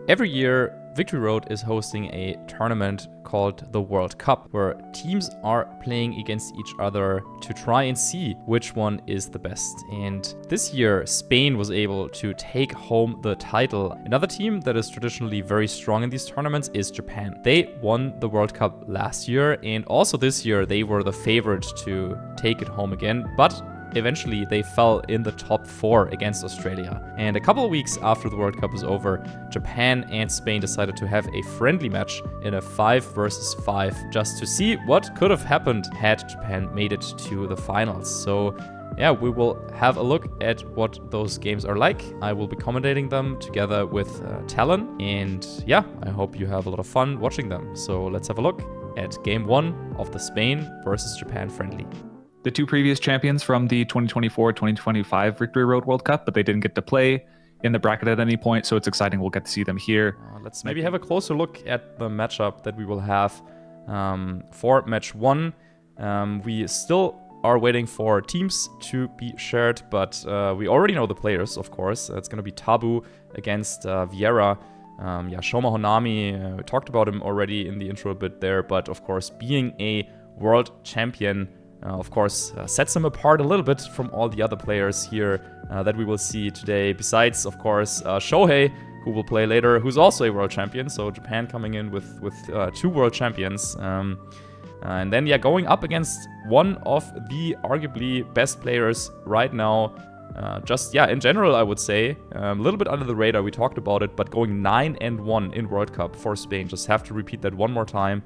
Every year, Victory Road is hosting a tournament called the World Cup, where teams are playing against each other to try and see which one is the best. And this year, Spain was able to take home the title. Another team that is traditionally very strong in these tournaments is Japan. They won the World Cup last year, and also this year they were the favorite to take it home again, but eventually they fell in the top 4 against Australia. And a couple of weeks after the World Cup was over, Japan and Spain decided to have a friendly match in a 5 versus 5 just to see what could have happened had Japan made it to the finals. So yeah, we will have a look at what those games are like. I will be commentating them together with Talon, and yeah, I hope you have a lot of fun watching them. So let's have a look at game 1 of the Spain versus Japan friendly. The two previous champions from the 2024-2025 Victory Road World Cup, but they didn't get to play in the bracket at any point, so it's exciting. We'll get to see them here. Let's maybe have a closer look at the matchup that we will have for match 1. We still are waiting for teams to be shared, but we already know the players, of course. It's going to be Tabu against Viera. Shoma Honami, we talked about him already in the intro a bit there, but of course, being a world champion, of course, sets him apart a little bit from all the other players here that we will see today. Besides, of course, Shohei, who will play later, who's also a world champion. So Japan coming in with 2 world champions. And then, yeah, going up against one of the arguably best players right now. In general, I would say, a little bit under the radar, we talked about it, but going 9-1 in World Cup for Spain. Just have to repeat that one more time.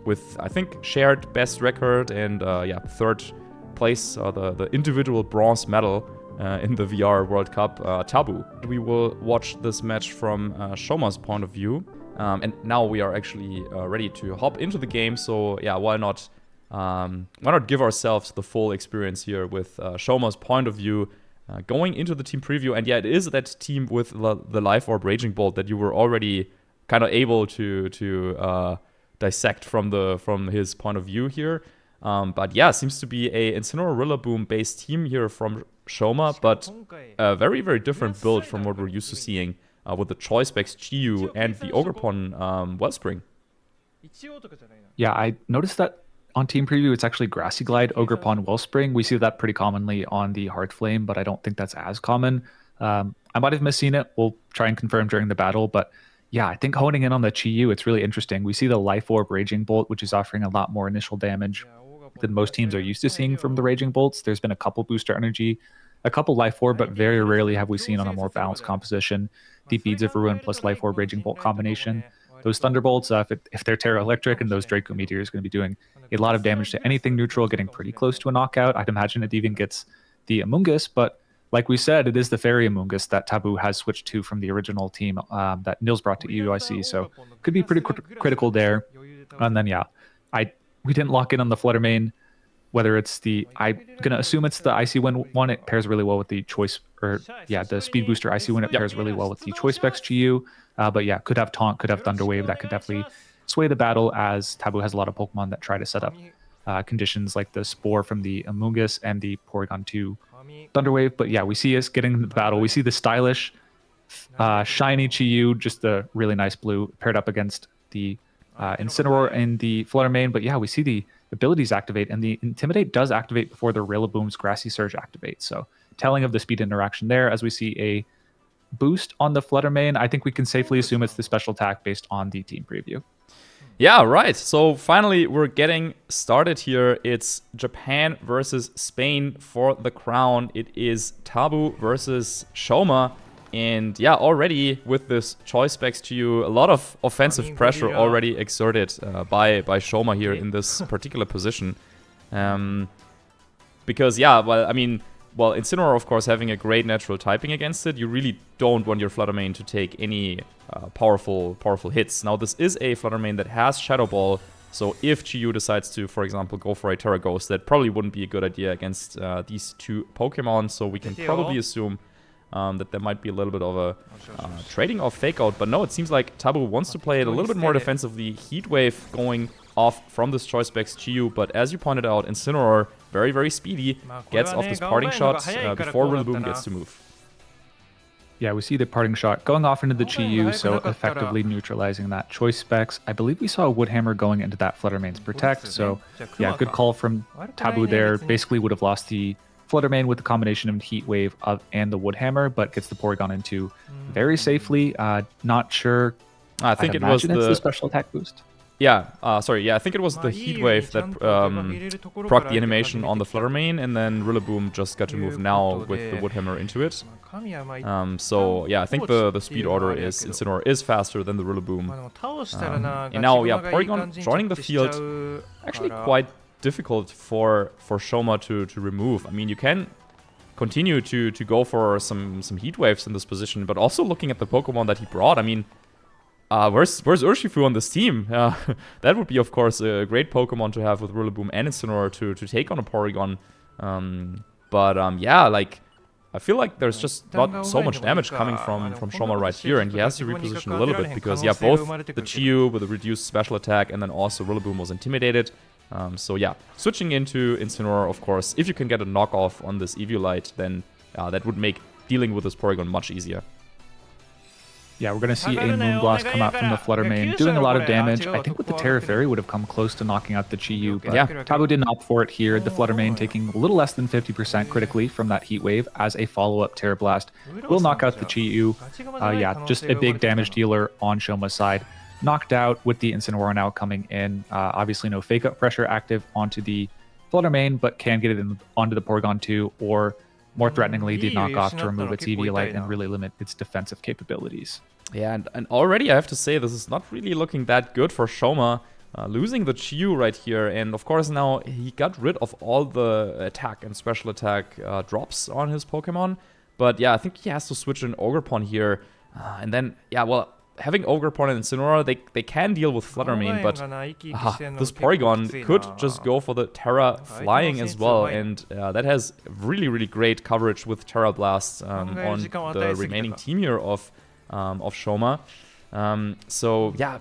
With, I think, shared best record and, 3rd place, the individual bronze medal in the VR World Cup, Tabu. We will watch this match from Shoma's point of view. And now we are actually ready to hop into the game, so yeah, why not give ourselves the full experience here with Shoma's point of view going into the team preview. And yeah, it is that team with the Life Orb Raging Bolt that you were already kind of able to dissect from his point of view here. But yeah, seems to be a Incineroar Rillaboom based team here from Shoma, but a very, very different build from what we're used to seeing with the Choice Specs Chiyu and the Ogerpon Wellspring. Yeah, I noticed that on Team Preview, it's actually Grassy Glide, Ogerpon, Wellspring. We see that pretty commonly on the Heart Flame, but I don't think that's as common. I might have misseen it. We'll try and confirm during the battle, but yeah, I think honing in on the Chiyu, it's really interesting. We see the Life Orb Raging Bolt, which is offering a lot more initial damage than most teams are used to seeing from the Raging Bolts. There's been a couple Booster Energy, a couple Life Orb, but very rarely have we seen on a more balanced composition the Beads of Ruin plus Life Orb Raging Bolt combination. Those Thunderbolts, if they're Terra Electric, and those Draco Meteors are going to be doing a lot of damage to anything neutral, getting pretty close to a knockout. I'd imagine it even gets the Amoonguss, but like we said, it is the Fairy Amoonguss that Tabu has switched to from the original team that Nils brought to EUIC, so could be pretty critical there. And then, yeah, we didn't lock in on the Flutter Mane, whether it's I'm going to assume it's the Icy Wind one. It pairs really well with the the Speed Booster Icy Wind. It pairs really well with the Choice Specs Chiyu. But yeah, could have Taunt, could have Thunder Wave. That could definitely sway the battle, as Tabu has a lot of Pokemon that try to set up conditions like the Spore from the Amoonguss and the Porygon 2 Thunder Wave. But yeah, we see us getting into the battle. We see the stylish, shiny Chiyu, just the really nice blue, paired up against the Incineroar and the Flutter Mane. But yeah, we see the abilities activate, and the Intimidate does activate before the Rillaboom's Grassy Surge activates. So telling of the speed interaction there, as we see a boost on the Flutter Mane. I think we can safely assume it's the special attack based on the team preview. Yeah, right. So finally, we're getting started here. It's Japan versus Spain for the crown. It is Tabu versus Shoma. And yeah, already with this Choice Specs Chiyu, a lot of offensive pressure already exerted by Shoma here in this particular position. Because, yeah, Incineroar, of course, having a great natural typing against it, you really don't want your Flutter Mane to take any powerful hits. Now, this is a Flutter Mane that has Shadow Ball, so if Chiyu decides to, for example, go for a Terra Ghost, that probably wouldn't be a good idea against these two Pokemon, so we can probably assume that there might be a little bit of a trading off Fake Out. But no, it seems like Tabu wants to play it a little bit more defensively. Heat Wave going off from this Choice Specs Chiyu, but as you pointed out, Incineroar, very, very speedy, gets off this parting shot before Rillaboom gets to move. Yeah, we see the parting shot going off into the Chi-Yu, so effectively neutralizing that choice specs. I believe we saw a Woodhammer going into that Fluttermane's protect, so yeah, good call from Tabu there. Basically would have lost the Fluttermane with the combination of Heat Wave and the Woodhammer, but gets the Porygon into very safely. Not sure. I think it was the special attack boost. Yeah, sorry, yeah, I think it was the Heat Wave that proc the animation on the Fluttermane, and then Rillaboom just got to move now with the Woodhammer into it. So, yeah, I think the speed order is Incineroar is faster than the Rillaboom. And now, yeah, Porygon joining the field, actually quite difficult for Shoma to remove. I mean, you can continue to go for some Heat Waves in this position, but also looking at the Pokemon that he brought, I mean, where's Urshifu on this team? That would be, of course, a great Pokemon to have with Rillaboom and Incineroar to take on a Porygon. Yeah, like, I feel like there's just not so much damage coming from Shoma right here, and he has to reposition a little bit because, yeah, both the Chi-Yu with a reduced special attack and then also Rillaboom was intimidated. So yeah, switching into Incineroar, of course, if you can get a knockoff on this Eviolite, then that would make dealing with this Porygon much easier. Yeah, we're going to see a Moonblast come out from the Fluttermane, doing a lot of damage. I think with the Terra Fairy would have come close to knocking out the Chi-Yu, but yeah, Tabu didn't opt for it here. The Fluttermane taking a little less than 50% critically from that Heat Wave as a follow-up Terra Blast will knock out the Chi-Yu. Yeah, just a big damage dealer on Shoma's side. Knocked out with the Incineroar now coming in. Obviously no Fake-Out pressure active onto the Fluttermane, but can get it onto the Porygon 2, or more threateningly, the knockoff to remove its Eviolite and really limit its defensive capabilities. Yeah, and already I have to say this is not really looking that good for Shoma. Losing the Chi-Yu right here, and of course now he got rid of all the attack and special attack drops on his Pokemon. But yeah, I think he has to switch in Ogerpon here. And then, yeah, well, having Ogerpon and Incineroar, they can deal with Fluttermane, but this Porygon could just go for the Terra Flying as well, and that has really, really great coverage with Terra Blast on the remaining team here of Shoma. So yeah,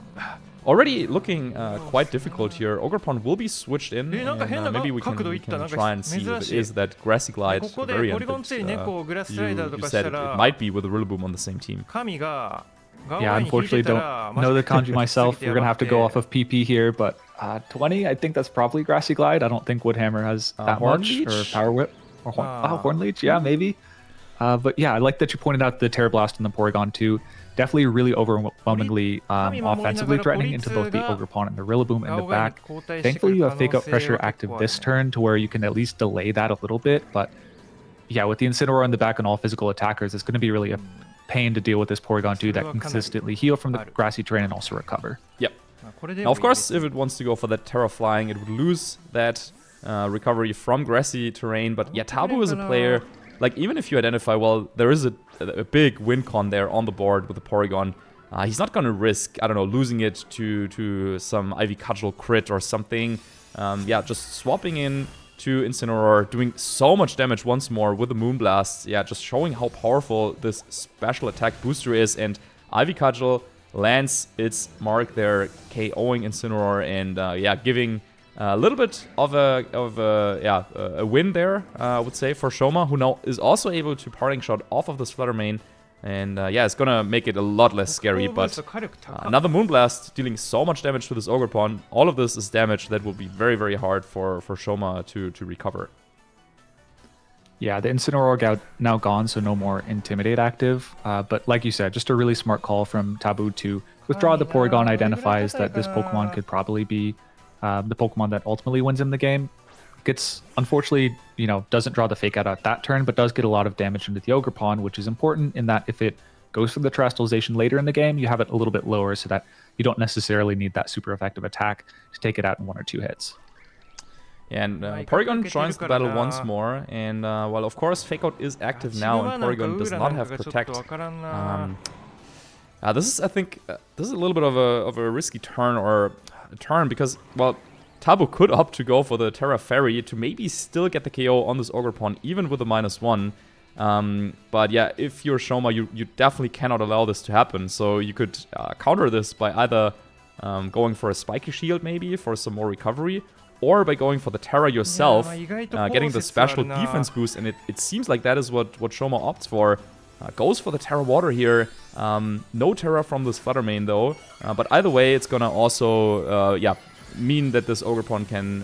already looking quite difficult here. Ogerpon will be switched in, and maybe we can try and see if it is that Grassy Glide variant that you said it might be with a Rillaboom on the same team. Yeah, unfortunately don't know the kanji myself. We're going to have to go off of PP here, but 20, I think that's probably Grassy Glide. I don't think Woodhammer has that much, or Power Whip, or Horn Leech, yeah, maybe. But yeah, I like that you pointed out the Terra Blast and the Porygon 2. Definitely really overwhelmingly offensively threatening into both the Ogerpon and the Rillaboom in the back. Thankfully, you have Fake-Out pressure active this turn to where you can at least delay that a little bit. But yeah, with the Incineroar in the back and all physical attackers, it's going to be really a pain to deal with this Porygon 2 that can consistently heal from the grassy terrain and also recover. Yep. Now, of course, if it wants to go for that Terra Flying, it would lose that recovery from grassy terrain. But yeah, Tabu is a player, like, even if you identify, well, there is a big win con there on the board with the Porygon, he's not going to risk, I don't know, losing it to some Ivy Cudgel crit or something. Yeah, just swapping in to Incineroar, doing so much damage once more with the Moonblast. Yeah, just showing how powerful this special attack booster is. And Ivy Cudgel lands its mark there, KOing Incineroar, and yeah, giving a little bit of a win there, I would say, for Shoma, who now is also able to parting shot off of this Fluttermane. And yeah, it's gonna make it a lot less scary, but another Moonblast dealing so much damage to this Ogerpon. All of this is damage that will be very, very hard for Shoma to recover. Yeah, the Incineroar now gone, so no more Intimidate active. But like you said, just a really smart call from Tabu to withdraw the Porygon. Identifies that this Pokemon could probably be the Pokemon that ultimately wins him the game. Gets, unfortunately, doesn't draw the Fake Out at that turn, but does get a lot of damage into the Ogerpon, which is important in that if it goes for the Terastallization later in the game, you have it a little bit lower so that you don't necessarily need that super effective attack to take it out in 1 or 2 hits. And Porygon joins the battle once more, and well, of course, Fake Out is active now, and Porygon does not have Protect. This is, I think, this is a little bit of a risky turn, because, well, Tabu could opt to go for the Terra Fairy to maybe still get the KO on this Ogerpon, even with a -1. But yeah, if you're Shoma, you definitely cannot allow this to happen. So you could counter this by either going for a Spiky Shield maybe for some more recovery, or by going for the Terra yourself, getting the special defense boost. And it seems like that is what Shoma opts for. Goes for the Terra Water here. No Terra from this Flutter Mane though. But either way, it's gonna also, mean that this Ogerpon can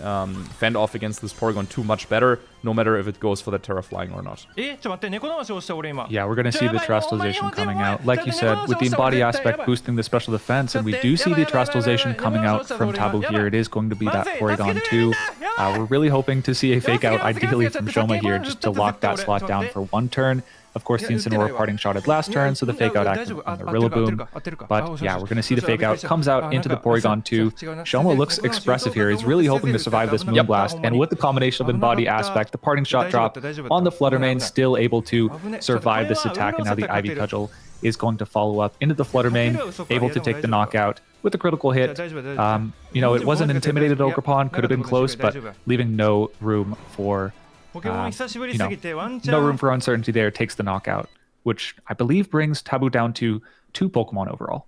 fend off against this Porygon 2 much better, no matter if it goes for the Terra Flying or not. Yeah, we're going to see the Terrestrialization coming out. Like you said, with the Embody aspect boosting the special defense, and we do see the Terrestrialization coming out from Tabu here. It is going to be that Porygon 2. We're really hoping to see a Fake Out, ideally from Shoma here, just to lock that slot down for one turn. Of course, the Incineroar parting shot at last turn, so the Fake Out active on the Rillaboom. But yeah, we're going to see the Fake Out comes out into the Porygon 2. Shoma looks expressive here. He's really hoping to survive this Moonblast. And with the combination of Embody aspect, the parting shot drop on the Flutter Mane, still able to survive this attack. And now the Ivy Cudgel is going to follow up into the Flutter Mane, able to take the knockout with a critical hit. It was an intimidated Ogerpon, could have been close, but leaving no room for no room for uncertainty there, takes the knockout, which I believe brings Tabu down to 2 Pokemon overall.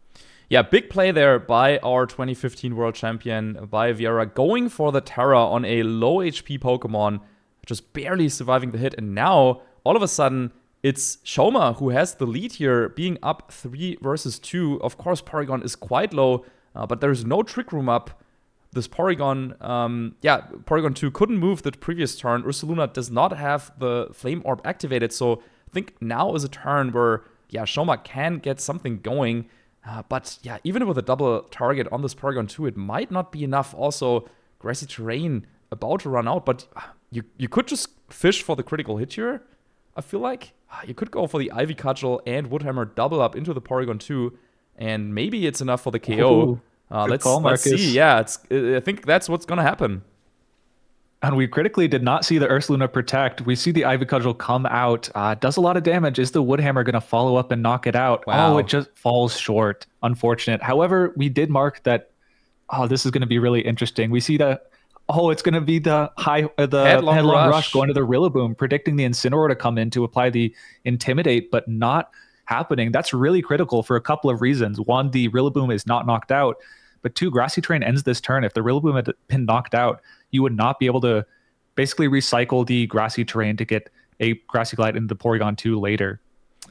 Yeah, big play there by our 2015 World Champion, by Viera, going for the Terra on a low HP Pokemon, just barely surviving the hit. And now, all of a sudden, it's Shoma who has the lead here, being up 3 versus 2. Of course, Porygon is quite low, but there's no Trick Room up. This Porygon, Porygon 2 couldn't move the previous turn. Ursaluna does not have the Flame Orb activated, so I think now is a turn where, Shoma can get something going. But even with a double target on this Porygon 2, it might not be enough. Also, Grassy Terrain about to run out, but you could just fish for the critical hit here, I feel like. You could go for the Ivy Cudgel and Woodhammer double up into the Porygon 2, and maybe it's enough for the KO. Ooh. Let's see. Yeah, I think that's what's going to happen. And we critically did not see the Ursaluna protect. We see the Ivy Cudgel come out, does a lot of damage. Is the Woodhammer going to follow up and knock it out? Wow. Oh, it just falls short. Unfortunate. However, we did mark that, this is going to be really interesting. We see it's going to be the Headlong Rush going to the Rillaboom, predicting the Incineroar to come in to apply the Intimidate, but not happening. That's really critical for a couple of reasons. One, the Rillaboom is not knocked out, but 2, Grassy Terrain ends this turn. If the Rillaboom had been knocked out, you would not be able to basically recycle the Grassy Terrain to get a Grassy Glide into the Porygon 2 later.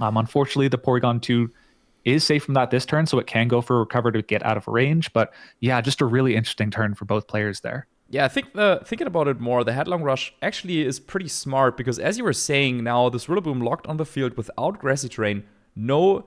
Unfortunately, the Porygon 2 is safe from that this turn, so it can go for Recover to get out of range. But yeah, just a really interesting turn for both players there. Yeah, I think thinking about it more, the Headlong Rush actually is pretty smart, because as you were saying, now this Rillaboom locked on the field without Grassy Terrain, no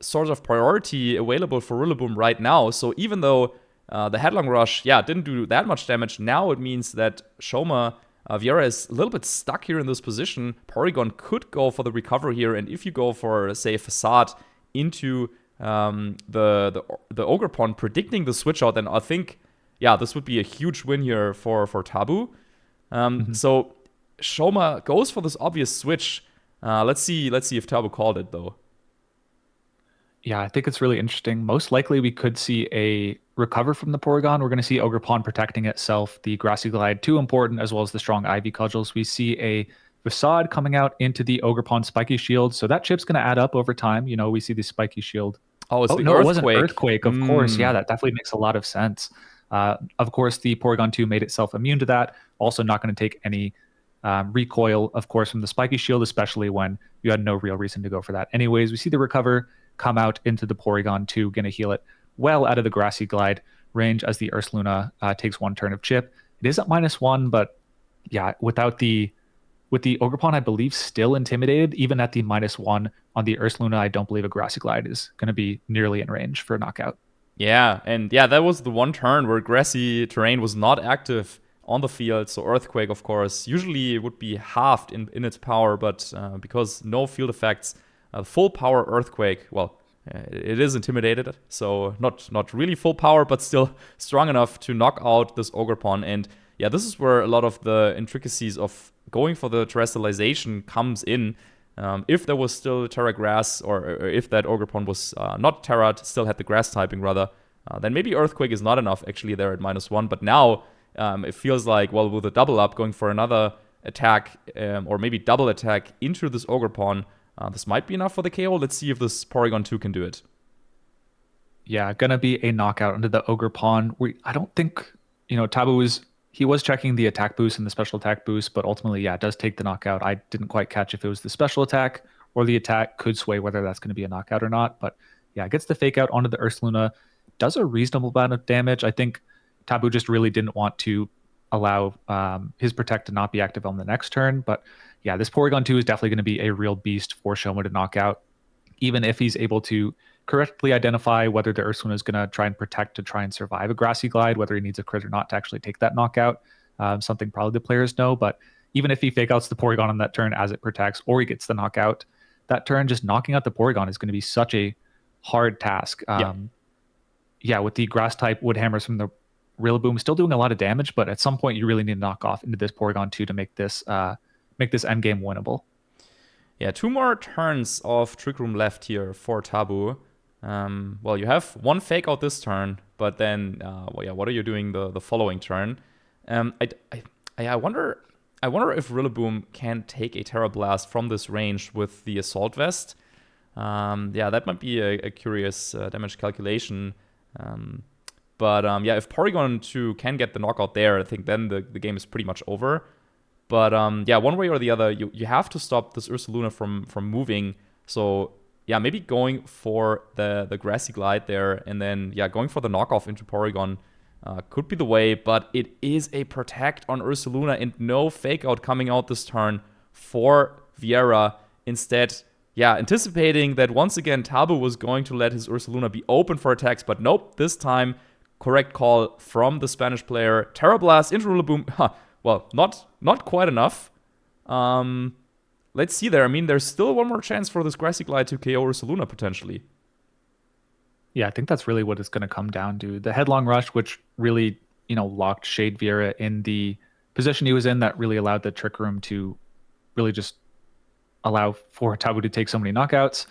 sort of priority available for Rillaboom right now. So even though the Headlong Rush, didn't do that much damage, now it means that Shoma, Viera is a little bit stuck here in this position. Porygon could go for the recover here, and if you go for, say, a Facade into the Ogerpon, predicting the switch out, then I think, this would be a huge win here for Tabu. So Shoma goes for this obvious switch. Let's see if Tabu called it, though. Yeah, I think it's really interesting. Most likely we could see a recover from the Porygon. We're going to see Ogerpon protecting itself, the Grassy Glide, too important, as well as the strong Ivy Cudgels. We see a Facade coming out into the Ogerpon Spiky Shield, so that chip's going to add up over time. We see the Spiky Shield. It was an Earthquake, of course. Yeah, that definitely makes a lot of sense. Of course, the Porygon 2 made itself immune to that. Also not going to take any recoil, of course, from the Spiky Shield, especially when you had no real reason to go for that. Anyways, we see the Recover come out into the Porygon 2, going to heal it well out of the Grassy Glide range as the Ursaluna takes 1 turn of chip. It is at -1, but with the Ogerpon, I believe, still intimidated, even at the -1 on the Ursaluna, I don't believe a Grassy Glide is going to be nearly in range for a knockout. Yeah, and that was the one turn where Grassy Terrain was not active on the field, so Earthquake, of course, usually would be halved in its power, but because no field effects, full power Earthquake, it is intimidated, so not really full power, but still strong enough to knock out this Ogerpon. And this is where a lot of the intricacies of going for the terrestrialization comes in. If there was still Terra Grass, or if that Ogerpon was not Terra, still had the Grass typing rather, then maybe Earthquake is not enough actually there at -1. But now it feels like, with a double up, going for another attack, or maybe double attack into this Ogerpon, this might be enough for the KO. Let's see if this Porygon 2 can do it. Yeah, gonna be a knockout into the Ogerpon. I don't think, Tabu was checking the attack boost and the special attack boost, but ultimately, it does take the knockout. I didn't quite catch if it was the special attack or the attack could sway whether that's going to be a knockout or not. But yeah, gets the fake out onto the Ursaluna, does a reasonable amount of damage. I think Tabu just really didn't want to allow his protect to not be active on the next turn. But yeah, this Porygon 2 is definitely going to be a real beast for Shoma to knock out, even if he's able to correctly identify whether the Ursaluna is going to try and protect to try and survive a Grassy Glide, whether he needs a crit or not to actually take that knockout. Something probably the players know, but even if he fake outs the Porygon on that turn as it protects, or he gets the knockout that turn, just knocking out the Porygon is going to be such a hard task. Yeah, with the grass type wood hammers from the Rillaboom still doing a lot of damage, but at some point you really need to knock off into this Porygon 2 to make this endgame winnable. Yeah, 2 more turns of Trick Room left here for Tabu. Well, you have 1 fake out this turn, but then, what are you doing the following turn? I wonder if Rillaboom can take a Terra Blast from this range with the Assault Vest. That might be a curious damage calculation. But if Porygon 2 can get the knockout there, I think then the game is pretty much over. But one way or the other, you have to stop this Ursaluna from moving. So yeah, maybe going for the Grassy Glide there, and then going for the knockoff into Porygon could be the way. But it is a protect on Ursaluna and no fake out coming out this turn for Viera. Instead, anticipating that once again Tabu was going to let his Ursaluna be open for attacks, but nope, this time correct call from the Spanish player. Terra Blast into Rillaboom. Well, not quite enough. Let's see there. I mean, there's still 1 more chance for this Grassy Glide to KO Ursaluna potentially. Yeah, I think that's really what it's going to come down to. The Headlong Rush, which really, locked Shade Viera in the position he was in, that really allowed the Trick Room to really just allow for Tabu to take so many knockouts,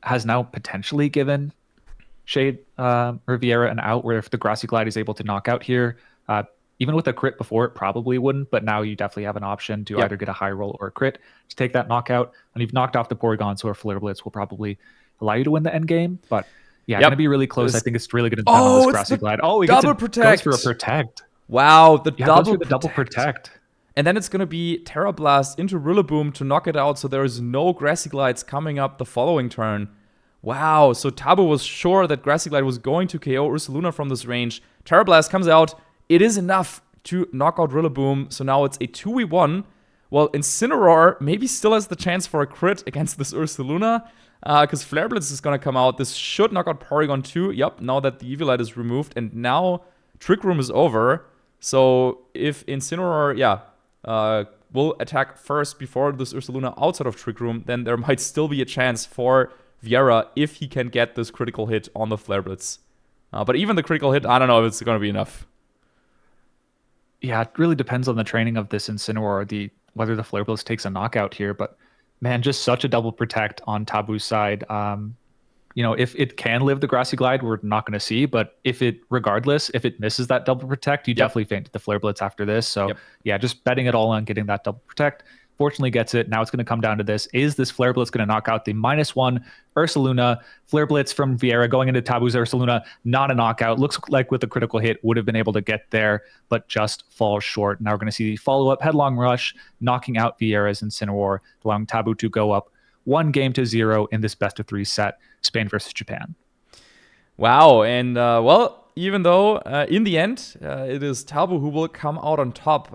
has now potentially given Shade or Viera an out, where if the Grassy Glide is able to knock out here, even with a crit before, it probably wouldn't, but now you definitely have an option to either get a high roll or a crit to take that knockout, and you've knocked off the Porygon, so a Flare Blitz will probably allow you to win the end game. But going to be really close. I think it's really going to depend on this Grassy Glide. Oh, he double protect. Goes for a protect. Wow, the double protect. And then it's going to be Terra Blast into Rillaboom to knock it out, so there is no Grassy Glides coming up the following turn. Wow, so Tabu was sure that Grassy Glide was going to KO Ursaluna from this range. Terra Blast comes out. It is enough to knock out Rillaboom, so now it's a 2v1. Well, Incineroar maybe still has the chance for a crit against this Ursaluna, because Flare Blitz is going to come out. This should knock out Porygon 2. Yep, now that the Eviolite is removed, and now Trick Room is over. So if Incineroar, will attack first before this Ursaluna outside of Trick Room, then there might still be a chance for Viera if he can get this critical hit on the Flare Blitz. But even the critical hit, I don't know if it's going to be enough. Yeah, it really depends on the training of this Incineroar, whether the Flare Blitz takes a knockout here. But man, just such a double protect on Tabu's side. If it can live the Grassy Glide, we're not going to see. But if it misses that double protect, you definitely faint the Flare Blitz after this. So just betting it all on getting that double protect. Fortunately gets it. Now it's going to come down to this. Is this Flare Blitz going to knock out the -1 Ursaluna? Flare Blitz from Viera going into Tabu's Ursaluna, not a knockout. Looks like with a critical hit would have been able to get there, but just falls short. Now we're going to see the follow-up Headlong Rush, knocking out Viera's Incineroar, allowing Tabu to go up 1-0 in this best-of-3 set, Spain versus Japan. Wow, and even though in the end it is Tabu who will come out on top,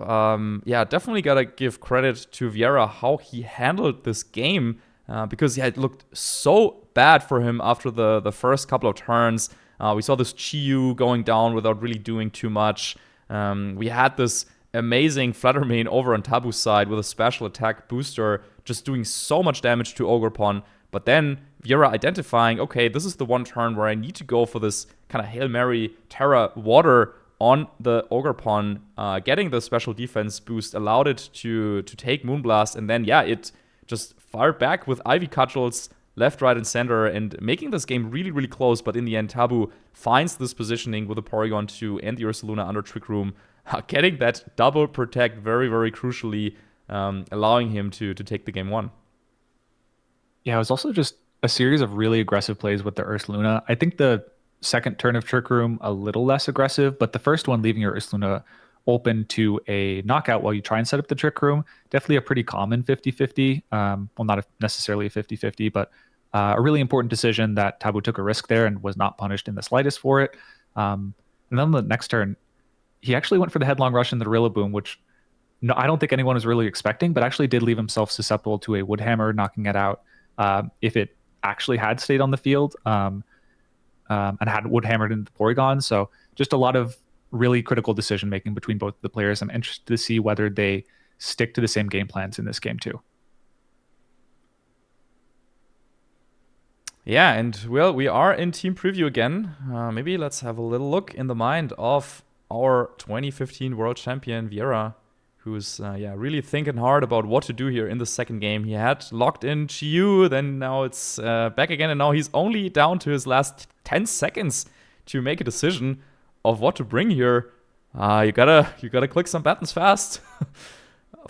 definitely gotta give credit to Viera how he handled this game, because it looked so bad for him after the first couple of turns. We saw this Chi-Yu going down without really doing too much. We had this amazing Flutter Mane over on Tabu's side with a special attack booster just doing so much damage to Ogerpon. But then Viera identifying, okay, this is the one turn where I need to go for this kind of Hail Mary Terra Water on the Ogerpon. Getting the special defense boost allowed it to take Moonblast, and then it just fired back with Ivy Cudgels left, right, and center, and making this game really, really close. But in the end, Tabu finds this positioning with the Porygon 2 and the Ursaluna under Trick Room, getting that double protect very, very crucially, allowing him to take the game 1. Yeah, it was also just a series of really aggressive plays with the Ursaluna. I think the second turn of Trick Room a little less aggressive, but the first one leaving your Ursaluna open to a knockout while you try and set up the Trick Room. Definitely a pretty common 50-50. Well, not necessarily a 50-50, but a really important decision that Tabu took a risk there and was not punished in the slightest for it. And then the next turn, he actually went for the headlong rush in the Rillaboom, which I don't think anyone was really expecting, but actually did leave himself susceptible to a Woodhammer, knocking it out if it actually had stayed on the field and had Woodhammered into the Porygon. So just a lot of really critical decision making between both the players. I'm interested to see whether they stick to the same game plans in this game too. Yeah, and well, we are in team preview again. Maybe let's have a little look in the mind of our 2015 world champion Viera, who's really thinking hard about what to do here in the second game. He had locked in Chi-Yu, then now it's back again, and now he's only down to his last 10 seconds to make a decision of what to bring here. You gotta click some buttons fast.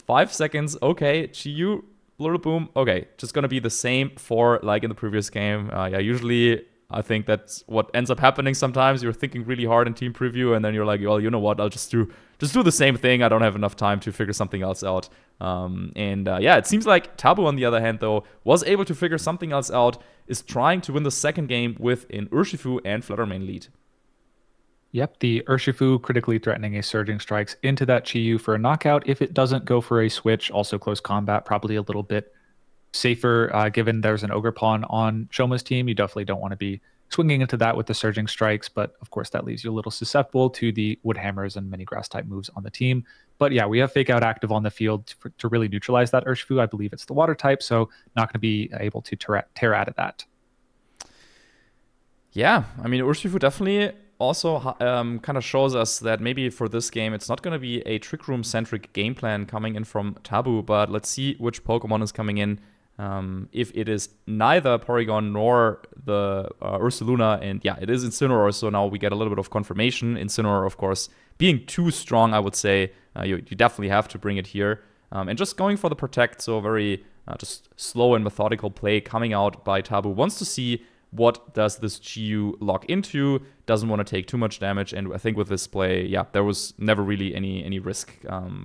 5 seconds. Okay, Chi-Yu, Rillaboom. Okay, just gonna be the same for like in the previous game. Usually I think that's what ends up happening sometimes. You're thinking really hard in team preview, and then you're like, well, you know what? I'll just do the same thing. I don't have enough time to figure something else out. It seems like Tabu, on the other hand, though, was able to figure something else out, is trying to win the second game with an Urshifu and Fluttermane lead. Yep, the Urshifu critically threatening a Surging Strikes into that Chi-Yu for a knockout. If it doesn't go for a switch, also close combat, probably a little bit safer given there's an Ogerpon on Shoma's team. You definitely don't want to be swinging into that with the Surging Strikes, but of course that leaves you a little susceptible to the Woodhammers and many Grass type moves on the team. But yeah, we have Fake Out active on the field to really neutralize that Urshifu. I believe it's the Water type, so not going to be able to tear out of that. Yeah, I mean, Urshifu definitely also kind of shows us that maybe for this game, it's not going to be a Trick Room-centric game plan coming in from Tabu, but let's see which Pokemon is coming in. If it is neither Porygon nor the Ursaluna, and yeah, it is Incineroar, so now we get a little bit of confirmation. Incineroar, of course, being too strong, I would say, you definitely have to bring it here. And just going for the Protect, so very just slow and methodical play coming out by Tabu. Wants to see what does this Chi-Yu lock into, doesn't want to take too much damage, and I think with this play, yeah, there was never really any risk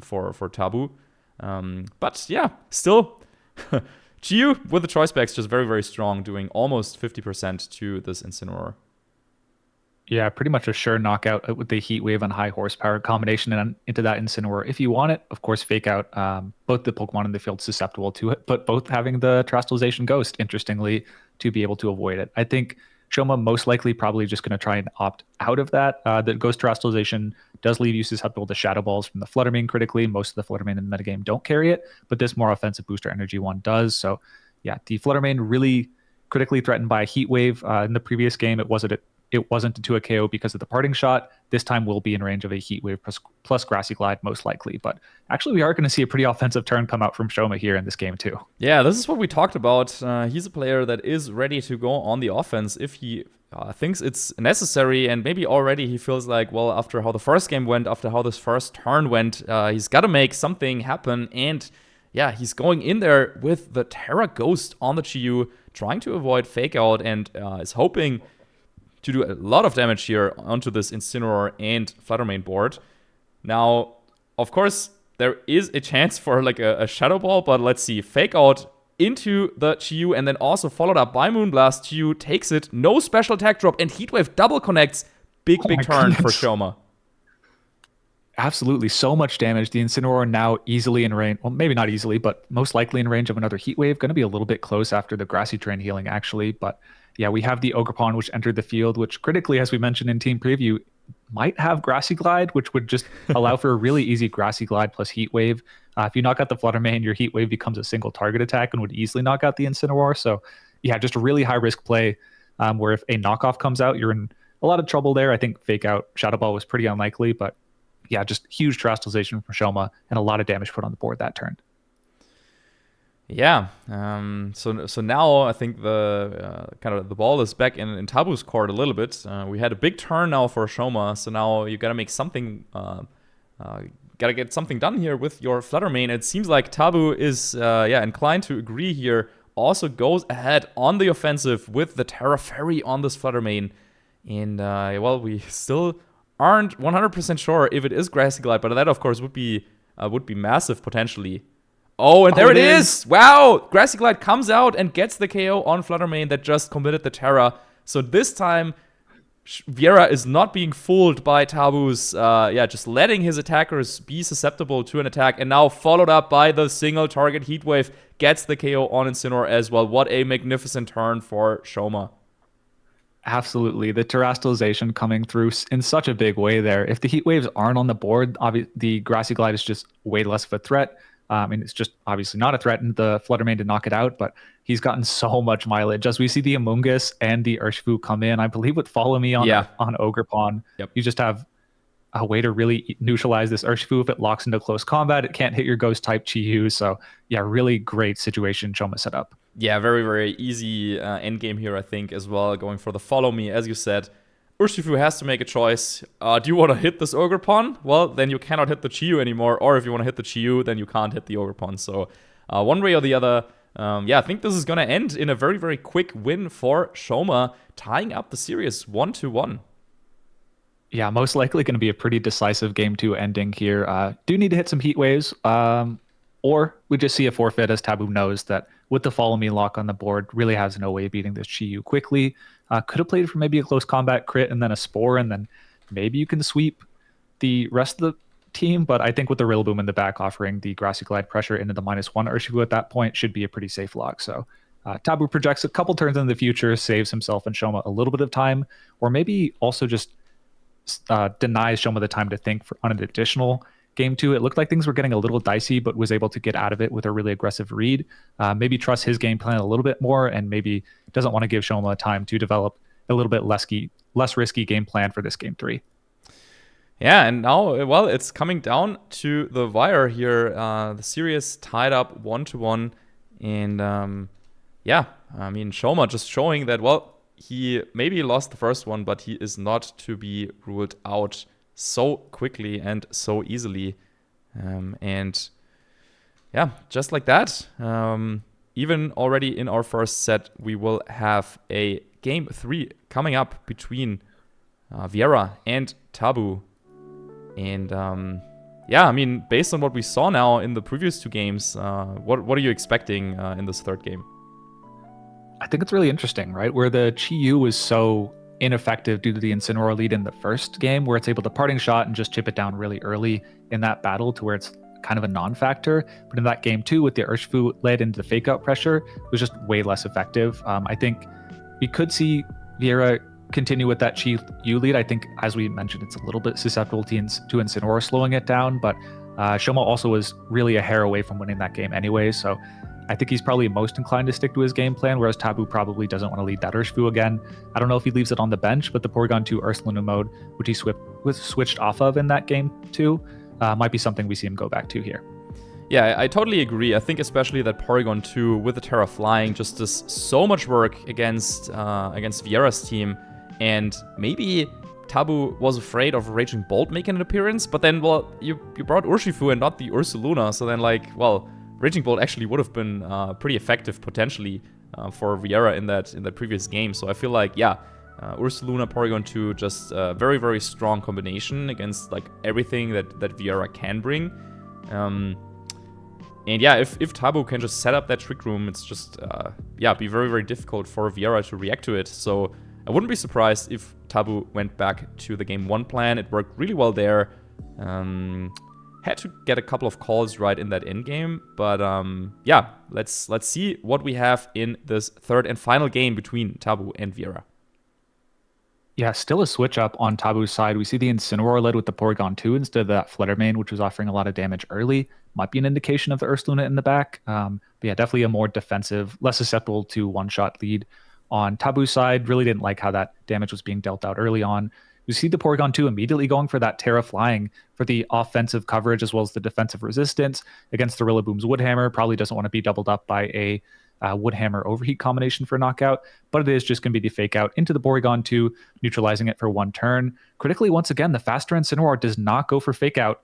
for Tabu. But yeah, still, Chi-Yu with the choice specs just very, very strong, doing almost 50% to this Incineroar. Yeah, pretty much a sure knockout with the Heat Wave and high horsepower combination and into that Incineroar. If you want it, of course, Fake Out. Both the Pokemon in the field susceptible to it, but both having the Terastallization Ghost, interestingly, to be able to avoid it. I think Shoma most likely probably just going to try and opt out of that. The Ghost Terastallization does leave you susceptible to Shadow Balls from the Fluttermane critically. Most of the Fluttermane in the metagame don't carry it, but this more offensive booster energy one does. So yeah, the Fluttermane really critically threatened by a Heat Wave. In the previous game, it wasn't to a KO because of the parting shot. This time will be in range of a Heat Wave plus Grassy Glide, most likely. But actually, we are going to see a pretty offensive turn come out from Shoma here in this game, too. Yeah, this is what we talked about. He's a player that is ready to go on the offense if he thinks it's necessary. And maybe already he feels like, well, after how the first game went, after how this first turn went, he's got to make something happen. And yeah, he's going in there with the Terra Ghost on the Chi-Yu, trying to avoid Fake Out, and is hoping to do a lot of damage here onto this Incineroar and Fluttermane board. Now, of course, there is a chance for like a Shadow Ball, but let's see. Fake Out into the Chi-Yu and then also followed up by Moonblast. Chi-Yu takes it, no special attack drop, and Heatwave double connects. Big turn for Shoma. Absolutely, so much damage. The Incineroar now easily in range, well, maybe not easily, but most likely in range of another Heat Wave. Going to be a little bit close after the Grassy Terrain healing, actually, but yeah, we have the Ogerpon, which entered the field, which critically, as we mentioned in Team Preview, might have Grassy Glide, which would just allow for a really easy Grassy Glide plus Heat Wave. If you knock out the Fluttermane, your Heat Wave becomes a single target attack and would easily knock out the Incineroar. So yeah, just a really high risk play where if a knockoff comes out, you're in a lot of trouble there. I think Fake Out Shadow Ball was pretty unlikely, but yeah, just huge Terastallization from Shoma and a lot of damage put on the board that turn. Yeah, so now I think the kind of the ball is back in Tabu's court a little bit. We had a big turn now for Shoma, so now you gotta make something, gotta get something done here with your Fluttermane. It seems like Tabu is inclined to agree here. Also goes ahead on the offensive with the Terra Fairy on this Fluttermane, and well, we still aren't 100% sure if it is Grassy Glide, but that, of course, would be massive potentially. Oh, and there it is! Wow! Grassy Glide comes out and gets the KO on Fluttermane that just committed the Terra. So this time, Viera is not being fooled by Tabu's, just letting his attackers be susceptible to an attack, and now followed up by the single target Heatwave, gets the KO on Incineroar as well. What a magnificent turn for Shoma. Absolutely. The terrestrialization coming through in such a big way there. If the Heat Waves aren't on the board, the Grassy Glide is just way less of a threat. It's just obviously not a threat, and the Fluttermane to knock it out, but he's gotten so much mileage. As we see the Amoonguss and the Urshifu come in, I believe with Follow Me on Ogerpon, you just have a way to really neutralize this Urshifu. If it locks into close combat, it can't hit your Ghost-type Chi-Yu. So, yeah, really great situation Shoma set up. Yeah, very, very easy endgame here, I think, as well, going for the Follow Me, as you said. Urshifu has to make a choice. Do you want to hit this Ogerpon? Well, then you cannot hit the Chi-Yu anymore. Or if you want to hit the Chi-Yu, then you can't hit the Ogerpon. So one way or the other, I think this is going to end in a very, very quick win for Shoma, tying up the series 1-1. Yeah, most likely going to be a pretty decisive Game 2 ending here. Do need to hit some Heat Waves, or we just see a forfeit as Tabu knows that with the Follow Me lock on the board, really has no way of beating this Chi-Yu quickly. Could have played for maybe a close combat crit and then a Spore, and then maybe you can sweep the rest of the team. But I think with the Rillaboom in the back offering the Grassy Glide pressure into the -1 Urshifu at that point should be a pretty safe lock. So Tabu projects a couple turns in the future, saves himself and Shoma a little bit of time, or maybe also just denies Shoma the time to think on an additional Game 2. It looked like things were getting a little dicey, but was able to get out of it with a really aggressive read. Maybe trust his game plan a little bit more, and maybe doesn't want to give Shoma time to develop a little bit less risky game plan for this Game 3. Yeah, and now, well, it's coming down to the wire here. The series tied up 1-1, and Shoma just showing that, well, he maybe lost the first one, but he is not to be ruled out so quickly and so easily. Just like that, even already in our first set, we will have a Game 3 coming up between Viera and Tabu. And based on what we saw now in the previous two games, what are you expecting in this third game? I think it's really interesting, right? Where the Chi-Yu was so ineffective due to the Incineroar lead in the first game, where it's able to parting shot and just chip it down really early in that battle to where it's kind of a non-factor. But in that Game 2 with the Urshifu led into the fake out pressure, it was just way less effective. I think we could see Viera continue with that Chi-Yu lead. I think, as we mentioned, it's a little bit susceptible to Incineroar slowing it down, but Shoma also was really a hair away from winning that game anyway, so I think he's probably most inclined to stick to his game plan, whereas Tabu probably doesn't want to lead that Urshifu again. I don't know if he leaves it on the bench, but the Porygon 2 Ursaluna mode, which he switched off of in that Game 2, might be something we see him go back to here. Yeah, I totally agree. I think especially that Porygon 2 with the Terra Flying just does so much work against Viera's team, and maybe Tabu was afraid of Raging Bolt making an appearance, but then, well, you brought Urshifu and not the Ursaluna, so then, Raging Bolt actually would have been pretty effective potentially for Viera in that previous game. So I feel like, Ursaluna, Porygon 2, just a very, very strong combination against everything that Viera can bring. If Tabu can just set up that Trick Room, it's just be very, very difficult for Viera to react to it. So I wouldn't be surprised if Tabu went back to the Game 1 plan. It worked really well there. Had to get a couple of calls right in that endgame, but let's see what we have in this third and final game between Tabu and Viera. Yeah, still a switch up on Tabu's side. We see the Incineroar led with the Porygon 2 instead of that Fluttermane, which was offering a lot of damage early. Might be an indication of the Ursaluna in the back. Definitely a more defensive, less susceptible to one-shot lead on Tabu's side. Really didn't like how that damage was being dealt out early on. We see the Porygon 2 immediately going for that Terra Flying for the offensive coverage as well as the defensive resistance against the Rillaboom's Woodhammer. Probably doesn't want to be doubled up by a Woodhammer Overheat combination for knockout, but it is just going to be the fake out into the Porygon 2, neutralizing it for one turn. Critically, once again, the faster Incineroar does not go for fake out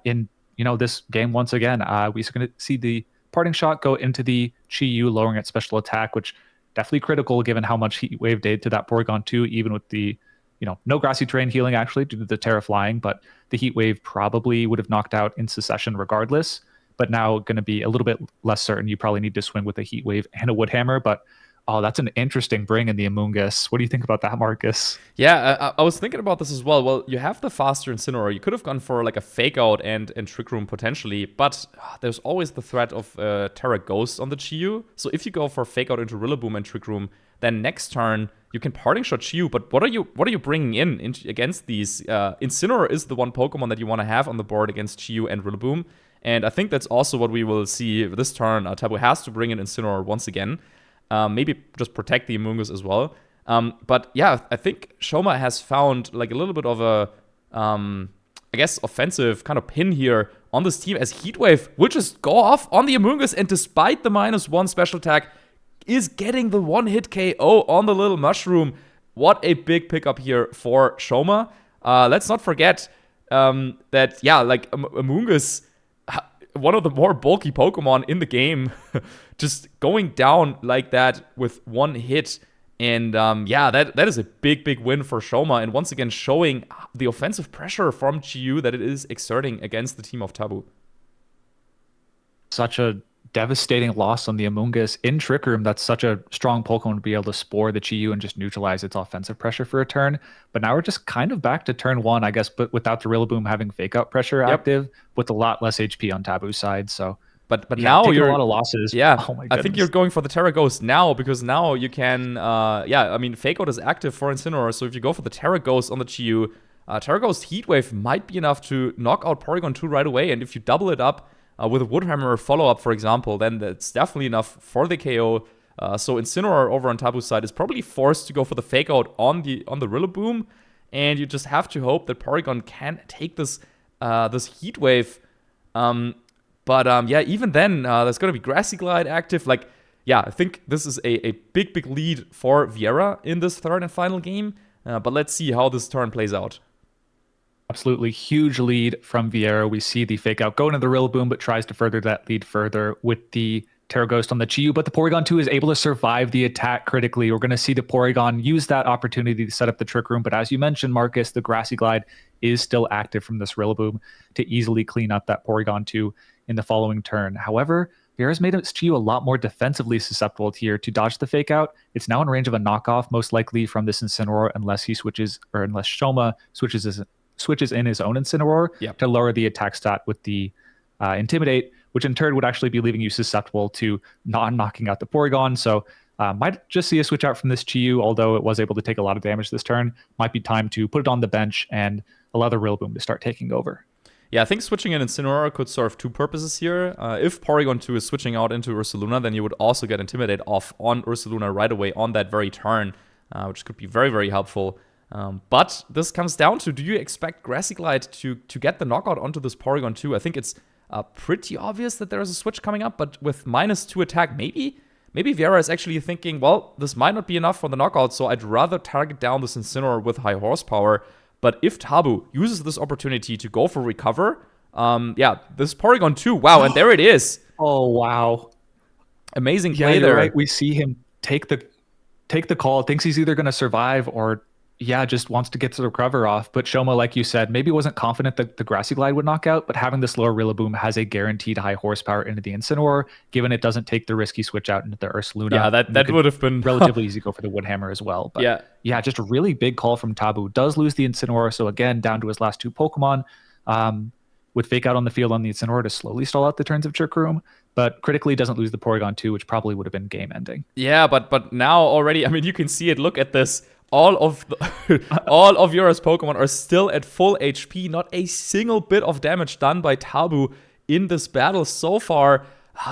in this game once again. We're going to see the parting shot go into the Chi-Yu, lowering its special attack, which definitely critical given how much Heat Wave did to that Porygon 2, even with the no grassy terrain healing actually due to the Terra flying, but the Heat Wave probably would have knocked out in succession regardless. But now going to be a little bit less certain. You probably need to swing with a Heat Wave and a Woodhammer, but oh, that's an interesting bring in the Amoonguss. What do you think about that, Marcus? Yeah, I was thinking about this as well. Well, you have the faster Incineroar. You could have gone for like a Fake Out and Trick Room potentially, but there's always the threat of Terra Ghost on the Chi-Yu. So if you go for Fake Out into Rillaboom and Trick Room, then next turn you can Parting Shot Chi-Yu. But what are you bringing in against these? Incineroar is the one Pokemon that you want to have on the board against Chi-Yu and Rillaboom. And I think that's also what we will see this turn. Tabu has to bring in Incineroar once again. Maybe just protect the Amoonguss as well. But yeah, I think Shoma has found like a little bit of a, I guess, offensive kind of pin here on this team, as Heatwave will just go off on the Amoonguss, and despite the -1 special attack, is getting the one-hit KO on the little mushroom. What a big pickup here for Shoma. Let's not forget that, yeah, like Amoonguss, one of the more bulky Pokemon in the game, just going down like that with one hit. And yeah, that is a big win for Shoma. And once again, showing the offensive pressure from Chi-Yu that it is exerting against the team of Tabu. Such a devastating loss on the Amoonguss in Trick Room. That's such a strong Pokemon to be able to spore the Chi-Yu and just neutralize its offensive pressure for a turn. But now we're just kind of back to turn 1, I guess, but without the Rillaboom having Fake Out pressure active, with a lot less HP on Tabu's side. So, but yeah, now you're a lot of losses. Yeah, oh my goodness. I think you're going for the Terra Ghost now, because now you can, yeah, I mean, Fake Out is active for Incineroar. So if you go for the Terra Ghost on the Chi-Yu, Terra Ghost Heat Wave might be enough to knock out Porygon 2 right away. And if you double it up with a Woodhammer follow-up, for example, then that's definitely enough for the KO. So Incineroar over on Tabu's side is probably forced to go for the Fake Out on the Rillaboom, and you just have to hope that Porygon can take this Heat Wave. Yeah, even then, there's going to be Grassy Glide active. Like, yeah, I think this is a big lead for Viera in this third and final game. But let's see how this turn plays out. Absolutely huge lead from Viera. We see the Fake Out go into the Rillaboom, but tries to further that lead further with the Terra Ghost on the Chi-Yu. But the Porygon 2 is able to survive the attack critically. We're going to see the Porygon use that opportunity to set up the Trick Room. But as you mentioned, Marcus, the Grassy Glide is still active from this Rillaboom to easily clean up that Porygon 2 in the following turn. However, Viera's made its Chi-Yu a lot more defensively susceptible here to dodge the Fake Out. It's now in range of a knockoff, most likely from this Incineroar, unless Shoma switches in his own Incineroar to lower the attack stat with the Intimidate, which in turn would actually be leaving you susceptible to not knocking out the Porygon. So might just see a switch out from this Chi-Yu, although it was able to take a lot of damage this turn. Might be time to put it on the bench and allow the Rillaboom to start taking over. Yeah, I think switching in Incineroar could serve two purposes here. If Porygon 2 is switching out into Ursaluna, then you would also get Intimidate off on Ursaluna right away on that very turn, which could be very helpful. But this comes down to, do you expect Grassy Glide to get the knockout onto this Porygon 2? I think it's pretty obvious that there is a switch coming up, but with -2 attack, maybe Viera is actually thinking, well, this might not be enough for the knockout, so I'd rather target down this Incineroar with high horsepower. But if Tabu uses this opportunity to go for Recover, yeah, this Porygon 2, wow, and there it is. Oh, wow. Amazing play there. Right. We see him take the call, thinks he's either going to survive or, yeah, just wants to get the Recover off. But Shoma, like you said, maybe wasn't confident that the Grassy Glide would knock out, but having this lower Rillaboom has a guaranteed high horsepower into the Incineroar, given it doesn't take the risky switch out into the Ursaluna. Yeah, that would have been relatively easy to go for the Woodhammer as well. But yeah, just a really big call from Tabu. Does lose the Incineroar, so again, down to his last two Pokemon. With Fake Out on the field on the Incineroar to slowly stall out the turns of Trick Room, but critically doesn't lose the Porygon 2, which probably would have been game ending. Yeah, but now already, I mean, you can see it. Look at this. All of Viera's Pokemon are still at full HP. Not a single bit of damage done by Tabu in this battle so far.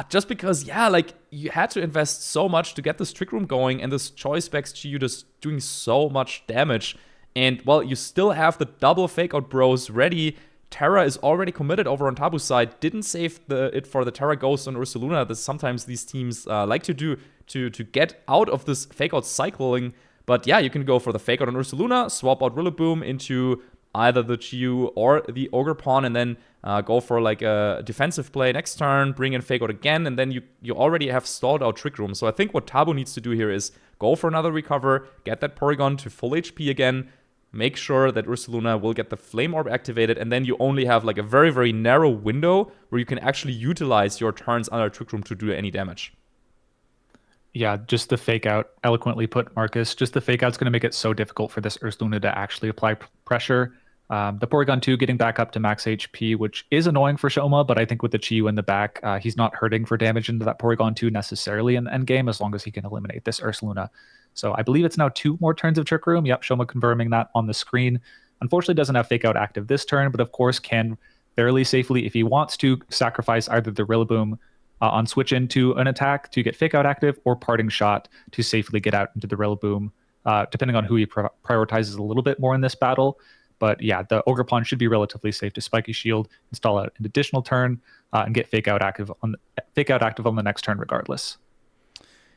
Just because, yeah, like, you had to invest so much to get this Trick Room going, and this Choice Specs Chi-Yu just doing so much damage. And, well, you still have the double Fake Out Bros ready. Terra is already committed over on Tabu's side. Didn't save it for the Terra Ghost on Ursaluna, that sometimes these teams like to do to get out of this Fake Out cycling. But yeah, you can go for the Fake Out on Ursaluna, swap out Rillaboom into either the Chi-Yu or the Ogre Pawn, and then go for like a defensive play next turn, bring in Fake Out again, and then you already have stalled out Trick Room. So I think what Tabu needs to do here is go for another Recover, get that Porygon to full HP again, make sure that Ursaluna will get the Flame Orb activated, and then you only have like a very, very narrow window where you can actually utilize your turns under Trick Room to do any damage. Yeah, just the fake out, eloquently put, Marcus. Just the fake out's going to make it so difficult for this Ursaluna to actually apply pressure. The Porygon 2 getting back up to max HP, which is annoying for Shoma, but I think with the Chi-Yu in the back, he's not hurting for damage into that Porygon 2 necessarily in the endgame, as long as he can eliminate this Ursaluna. So I believe it's now 2 more turns of Trick Room. Yep, Shoma confirming that on the screen. Unfortunately, doesn't have Fake Out active this turn, but of course can fairly safely, if he wants to, sacrifice either the Rillaboom on switch into an attack to get Fake Out active, or Parting Shot to safely get out into the Rillaboom, depending on who he prioritizes a little bit more in this battle. But yeah, the Ogerpon should be relatively safe to Spiky Shield, install an additional turn, and get Fake Out active on the next turn regardless.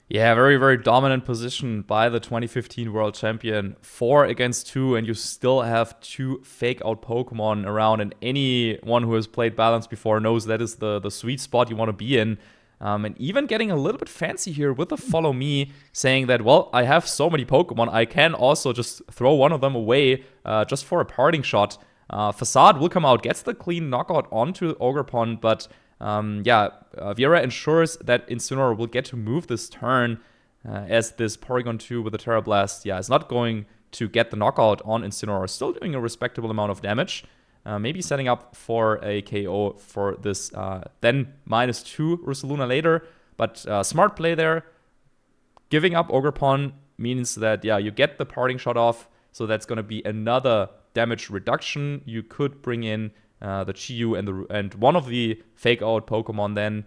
Yeah, very, very dominant position by the 2015 World Champion. 4 against 2, and you still have 2 Fake Out Pokemon around, and anyone who has played Balance before knows that is the sweet spot you want to be in. And even getting a little bit fancy here with the Follow Me, saying that, well, I have so many Pokemon, I can also just throw one of them away just for a Parting Shot. Facade will come out, gets the clean knockout onto Ogerpon, but Viera ensures that Incineroar will get to move this turn, as this Porygon 2 with the Terra Blast, is not going to get the knockout on Incineroar, still doing a respectable amount of damage. Maybe setting up for a KO for this then -2 Ursaluna later, but smart play there. Giving up Ogerpon means that, you get the Parting Shot off, so that's going to be another damage reduction. You could bring in the Chi-Yu and one of the Fake Out Pokemon then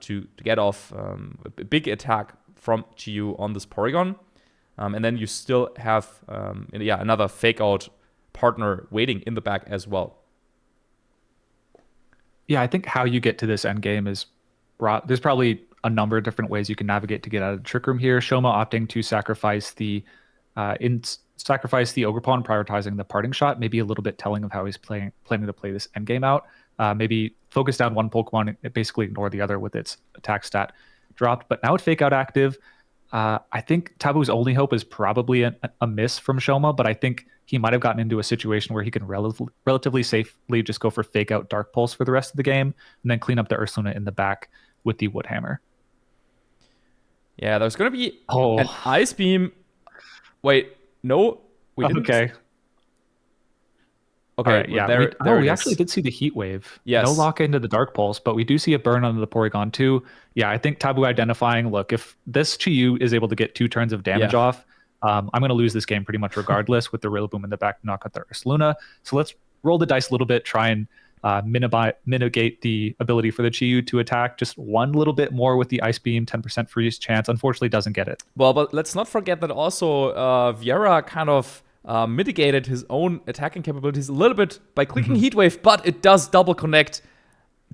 to get off a big attack from Chi-Yu on this Porygon. And then you still have another Fake Out partner waiting in the back as well. Yeah, I think how you get to this end game is there's probably a number of different ways you can navigate to get out of the Trick Room here. Shoma opting to sacrifice the Ogerpon, prioritizing the Parting Shot, maybe a little bit telling of how he's planning to play this end game out. Maybe focus down one Pokemon, basically ignore the other with its attack stat dropped. But now with Fake Out active, I think Tabu's only hope is probably a miss from Shoma, but I think he might have gotten into a situation where he can relatively safely just go for Fake Out Dark Pulse for the rest of the game, and then clean up the Ursaluna in the back with the Wood Hammer. Yeah, there's going to be an Ice Beam. Wait, no, we didn't. Okay. Okay, yeah. We actually did see the Heat Wave. Yes. No lock into the Dark Pulse, but we do see a burn onto the Porygon 2. Yeah, I think Tabu identifying, look, if this Chi-Yu is able to get 2 turns of damage off, I'm going to lose this game pretty much regardless with the Rillaboom in the back to knock out the Ursaluna. So let's roll the dice a little bit, try and mitigate the ability for the Chi-Yu to attack just one little bit more with the Ice Beam, 10% freeze chance. Unfortunately, doesn't get it. Well, but let's not forget that also Viera kind of mitigated his own attacking capabilities a little bit by clicking Heat Wave, but it does double connect.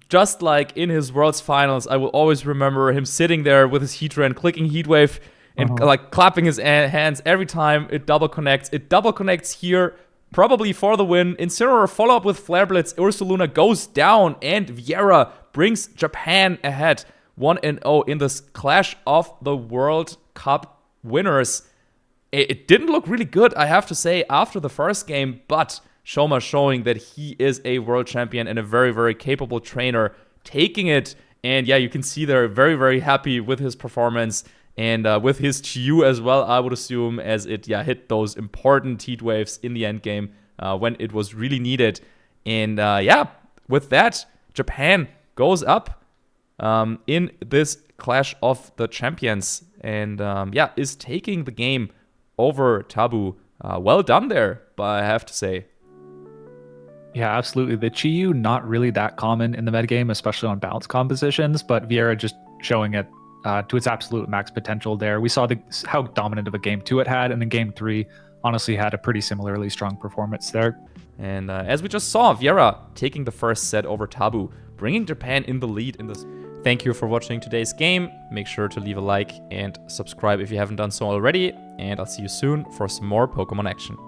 Just like in his Worlds Finals, I will always remember him sitting there with his Heatran, clicking Heat Wave, and like clapping his hands every time it double connects. It double connects here, probably for the win. Incineroar follow up with Flare Blitz. Ursaluna goes down, and Viera brings Japan ahead 1-0 in this Clash of the World Cup winners. It didn't look really good, I have to say, after the first game, but Shoma showing that he is a world champion and a very, very capable trainer, taking it. And yeah, you can see they're very, very happy with his performance and with his Chi-Yu as well, I would assume, as it hit those important Heat Waves in the end game when it was really needed. And with that, Japan goes up in this Clash of the Champions and is taking the game over Tabu. Well done there, but I have to say. Yeah, absolutely. The Chi-Yu, not really that common in the metagame, especially on balance compositions, but Viera just showing it to its absolute max potential there. We saw how dominant of a game 2 it had, and then game 3 honestly had a pretty similarly strong performance there. And as we just saw, Viera taking the first set over Tabu, bringing Japan in the lead in this. Thank you for watching today's game. Make sure to leave a like and subscribe if you haven't done so already. And I'll see you soon for some more Pokemon action.